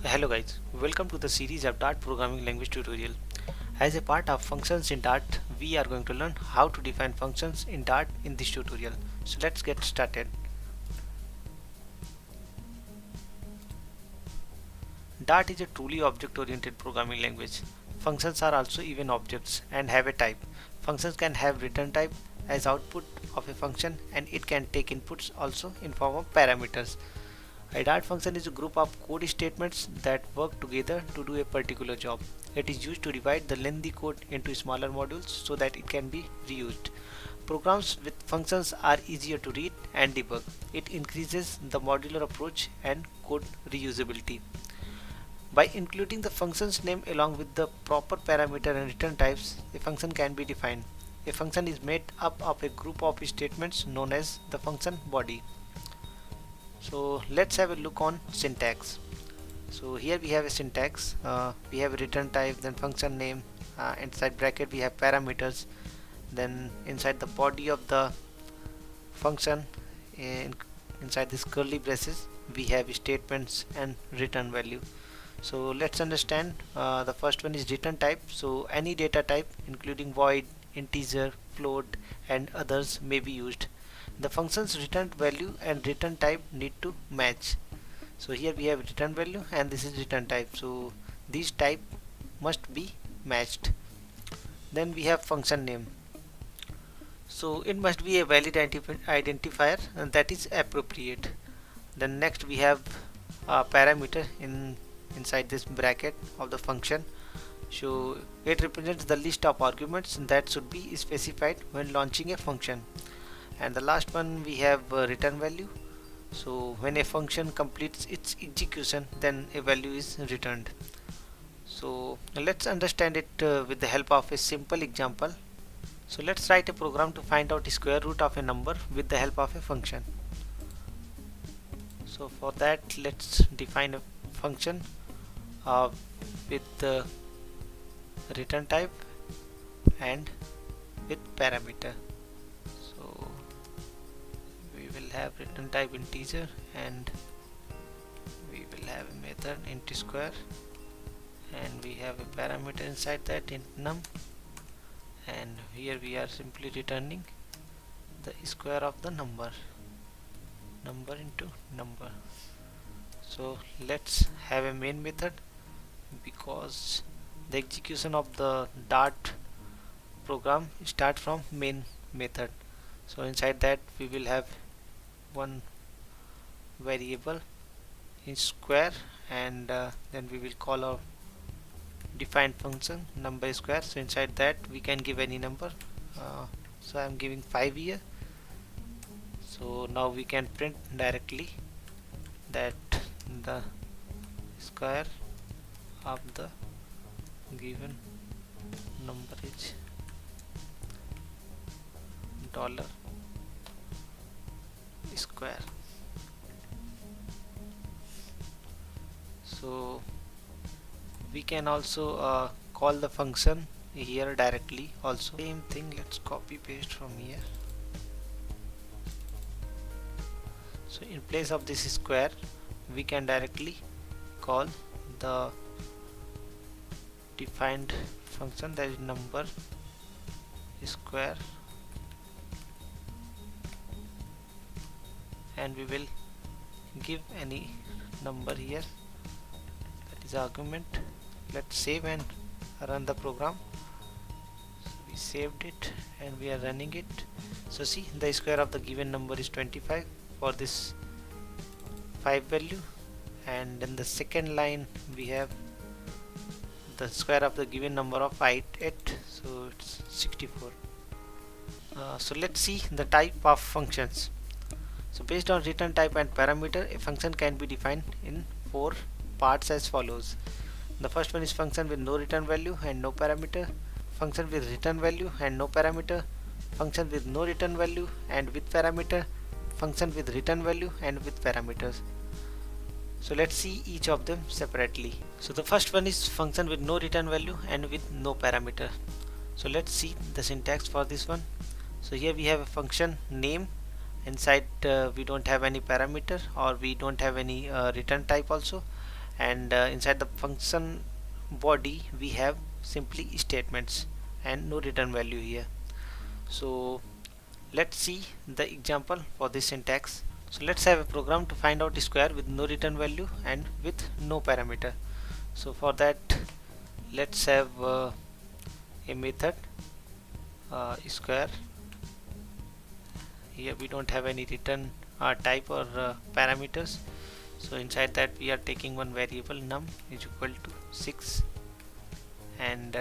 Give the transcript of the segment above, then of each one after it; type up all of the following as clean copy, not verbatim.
Hello guys, welcome to the series of Dart programming language tutorial. As a part of functions in Dart, we are going to learn how to define functions in Dart in this tutorial. So let's get started. Dart is a truly object-oriented programming language. Functions are also even objects and have a type. Functions can have return type as output of a function, and it can take inputs also in form of parameters. A Dart function is a group of code statements that work together to do a particular job. It is used to divide the lengthy code into smaller modules so that it can be reused. Programs with functions are easier to read and debug. It increases the modular approach and code reusability. By including the function's name along with the proper parameter and return types, a function can be defined. A function is made up of a group of statements known as the function body. So let's have a look on syntax. So here we have a syntax. We have a return type, then function name. Inside bracket we have parameters. Then inside the body of the function, inside this curly braces, we have statements and return value. So let's understand. The first one is return type. So any data type including void, integer, float and others may be used. The function's return value and return type need to match. So here we have return value and this is return type, so these type must be matched. Then we have function name, so it must be a valid identifier and that is appropriate. Then next we have a parameter inside this bracket of the function, so it represents the list of arguments that should be specified when launching a function. And the last one we have return value. So when a function completes its execution, then a value is returned. So let's understand it with the help of a simple example. So let's write a program to find out the square root of a number with the help of a function. So for that, let's define a function with the return type and with parameter. So we will have return type integer and we will have a method int square, and we have a parameter inside that int num, and here we are simply returning the square of the number into number. So let's have a main method, because the execution of the Dart program start from main method. So inside that we will have one variable in square, and then we will call our defined function number square. So inside that we can give any number, so I am giving 5 here. So now we can print directly that the square of the given number is dollar square. So we can also call the function here directly also. Same thing, let's copy paste from here. So in place of this square we can directly call the defined function, that is number square, and we will give any number here, that is argument. Let's save and run the program. So we saved it and we are running it. So see, the square of the given number is 25 for this 5 value, and in the second line we have the square of the given number of 8, so it's 64. So let's see the type of functions. So based on return type and parameter, a function can be defined in 4 parts as follows. The first one is function with no return value and no parameter, function with return value and no parameter, function with no return value and with parameter, function with return value and with parameters. So let's see each of them separately. So the first one is function with no return value and with no parameter. So let's see the syntax for this one. So here we have a function name. Inside we don't have any parameter or we don't have any return type also, and inside the function body we have simply statements and no return value here. So let's see the example for this syntax. So let's have a program to find out square with no return value and with no parameter. So for that, let's have a method square. Here we don't have any return type or parameters, so inside that we are taking one variable num is equal to 6, and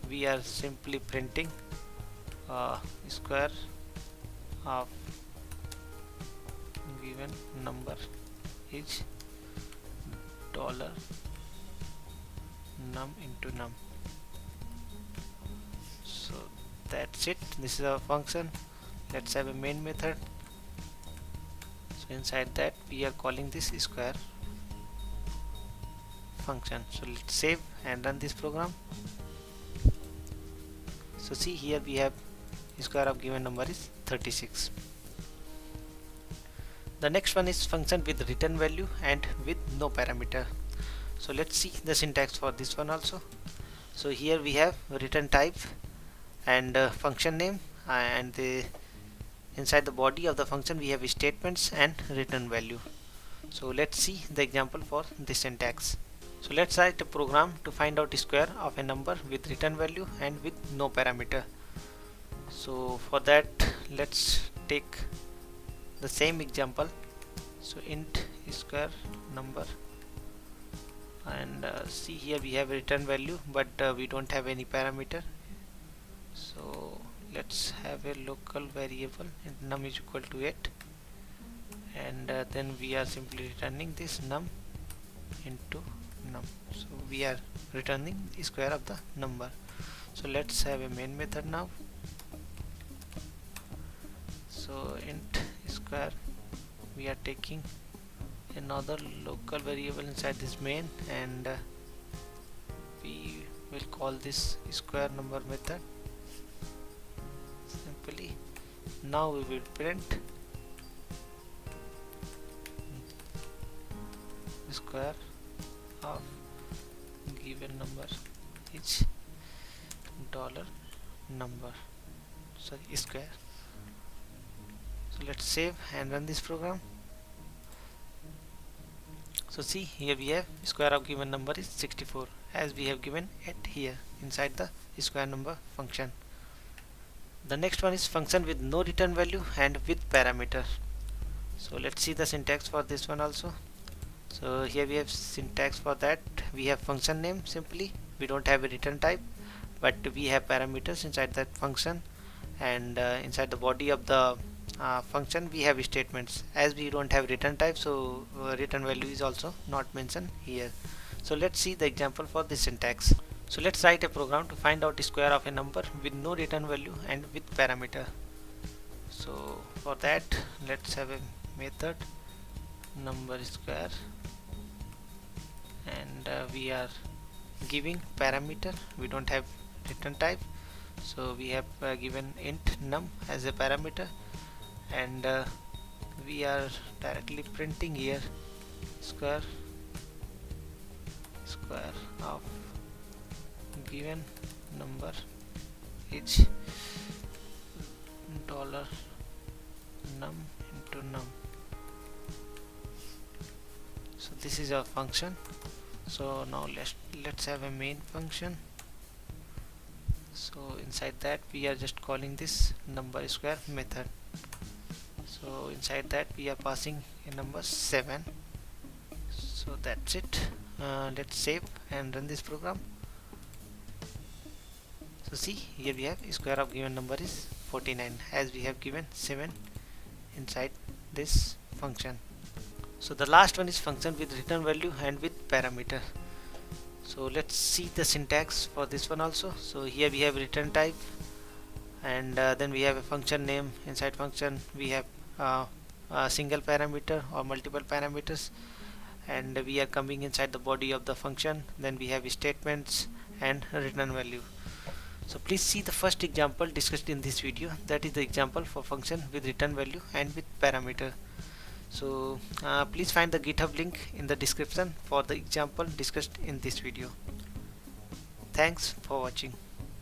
we are simply printing square of given number is dollar num into num. So that's it, this is our function. Let's have a main method. So inside that we are calling this square function. So let's save and run this program. So see, here we have square of given number is 36. The next one is function with return value and with no parameter. So let's see the syntax for this one also. So here we have return type and function name, and inside the body of the function we have statements and return value. So let's see the example for this syntax. So let's write a program to find out square of a number with return value and with no parameter. So for that, let's take the same example. So int square number, and see, here we have a return value, but we don't have any parameter. So let's have a local variable and num is equal to 8, and then we are simply returning this num into num. So we are returning the square of the number. So let's have a main method now. So int square, we are taking another local variable inside this main, and we will call this square number method simply. Now we will print square of given number is dollar number, sorry, square. So let's save and run this program. So see, here we have square of given number is 64, as we have given it here inside the square number function. The next one is function with no return value and with parameter. So let's see the syntax for this one also. So here we have syntax for that. We have function name, simply we don't have a return type, but we have parameters inside that function, and inside the body of the function we have statements. As we don't have return type, so return value is also not mentioned here. So let's see the example for this syntax. So let's write a program to find out the square of a number with no return value and with parameter. So for that, let's have a method number square, and we are giving parameter. We don't have return type, so we have given int num as a parameter, and we are directly printing here square of given number is dollar num into num. So this is our function. So now let's have a main function. So inside that we are just calling this number square method. So inside that we are passing a number 7. So that's it. Let's save and run this program. So see, here we have square of given number is 49, as we have given 7 inside this function. So the last one is function with return value and with parameter. So let's see the syntax for this one also. So here we have return type, and then we have a function name. Inside function we have a single parameter or multiple parameters, and we are coming inside the body of the function. Then we have statements and return value. So please see the first example discussed in this video, that is the example for function with return value and with parameter. So please find the GitHub link in the description for the example discussed in this video. Thanks for watching.